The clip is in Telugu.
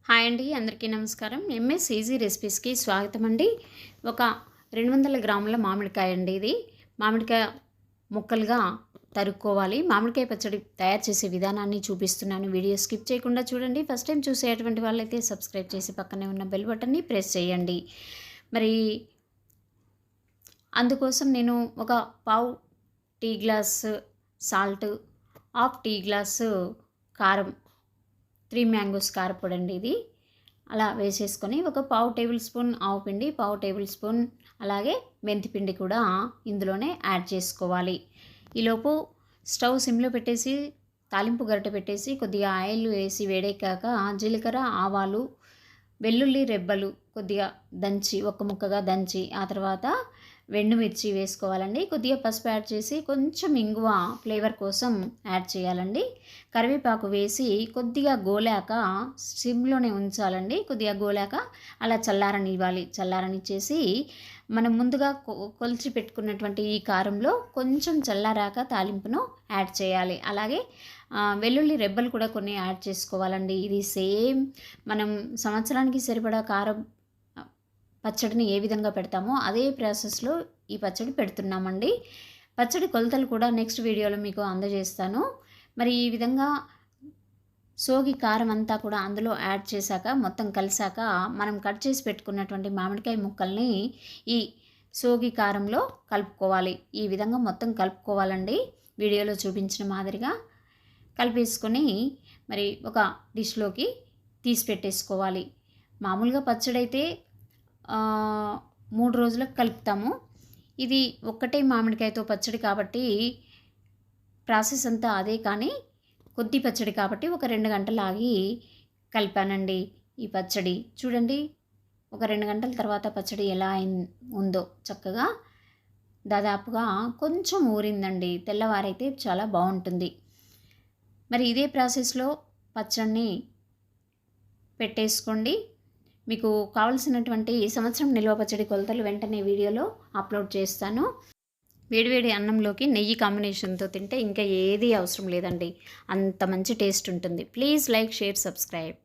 హాయ్ అండి, అందరికీ నమస్కారం. ఎంఎస్ ఈజీ రెసిపీస్కి స్వాగతం అండి. ఒక 200 గ్రాముల మామిడికాయ అండి. ఇది మామిడికాయ ముక్కలుగా తరుక్కోవాలి. మామిడికాయ పచ్చడి తయారు చేసే విధానాన్ని చూపిస్తున్నాను. వీడియో స్కిప్ చేయకుండా చూడండి. ఫస్ట్ టైం చూసేటువంటి వాళ్ళైతే సబ్స్క్రైబ్ చేసి పక్కనే ఉన్న బెల్ బటన్ని ప్రెస్ చేయండి. మరి అందుకోసం నేను ఒక పావు tea glass salt, half tea glass కారం, 3 మ్యాంగోస్ కారపొడి అండి ఇది. అలా వేసేసుకొని ఒక పావు టేబుల్ స్పూన్ ఆవు పిండి, పావు టేబుల్ స్పూన్ అలాగే మెంతి పిండి కూడా ఇందులోనే యాడ్ చేసుకోవాలి. ఈలోపు స్టవ్ సిమ్లో పెట్టేసి తాలింపు గరిటె పెట్టేసి కొద్దిగా ఆయిల్ వేసి వేడెక్కాక జీలకర్ర, ఆవాలు, వెల్లుల్లి రెబ్బలు కొద్దిగా దంచి ఒక్క ముక్కగా దంచి ఆ తర్వాత ఎండుమిర్చి వేసుకోవాలండి. కొద్దిగా పసుపు యాడ్ చేసి కొంచెం ఇంగువ ఫ్లేవర్ కోసం యాడ్ చేయాలండి. కరివేపాకు వేసి కొద్దిగా గోలాక సిమ్లోనే ఉంచాలండి. కొద్దిగా గోలాక అలా చల్లారనివ్వాలి. చల్లారనిచ్చేసి మనం ముందుగా కొలిచి పెట్టుకున్నటువంటి ఈ కారంలో కొంచెం చల్లారాక తాలింపును యాడ్ చేయాలి. అలాగే వెల్లుల్లి రెబ్బలు కూడా కొన్ని యాడ్ చేసుకోవాలండి. ఇది సేమ్ మనం సంవత్సరానికి సరిపడా కారం పచ్చడిని ఏ విధంగా పెడతామో అదే ప్రాసెస్లో ఈ పచ్చడి పెడుతున్నామండి. పచ్చడి కొలతలు కూడా నెక్స్ట్ వీడియోలో మీకు అందజేస్తాను. మరి ఈ విధంగా సోగి కారం అంతా కూడా అందులో యాడ్ చేశాక మొత్తం కలిసాక మనం కట్ చేసి పెట్టుకున్నటువంటి మామిడికాయ ముక్కల్ని ఈ సోగి కారంలో కలుపుకోవాలి. ఈ విధంగా మొత్తం కలుపుకోవాలండి. వీడియోలో చూపించిన మాదిరిగా కలిపేసుకొని మరి ఒక డిష్లోకి తీసి పెట్టేసుకోవాలి. మామూలుగా పచ్చడి అయితే 3 రోజులకు కలుపుతాము. ఇది ఒక్కటే మామిడికాయతో పచ్చడి కాబట్టి ప్రాసెస్ అంతా అదే, కానీ కొద్ది పచ్చడి కాబట్టి ఒక 2 గంటలు ఆగి కలిపానండి ఈ పచ్చడి. చూడండి, ఒక 2 గంటల తర్వాత పచ్చడి ఎలా ఉందో చక్కగా దాదాపుగా కొంచెం ఊరిందండి. తెల్లవారైతే చాలా బాగుంటుంది. మరి ఇదే ప్రాసెస్లో పచ్చడిని పెట్టేసుకోండి. మీకు కావలసినటువంటి సంవత్సరం నిల్వ పచ్చడి కొలతలు వెంటనే వీడియోలో అప్లోడ్ చేస్తాను. వేడివేడి అన్నంలోకి నెయ్యి కాంబినేషన్తో తింటే ఇంకా ఏది అవసరం లేదండి, అంత మంచి టేస్ట్ ఉంటుంది. Please like, share, subscribe.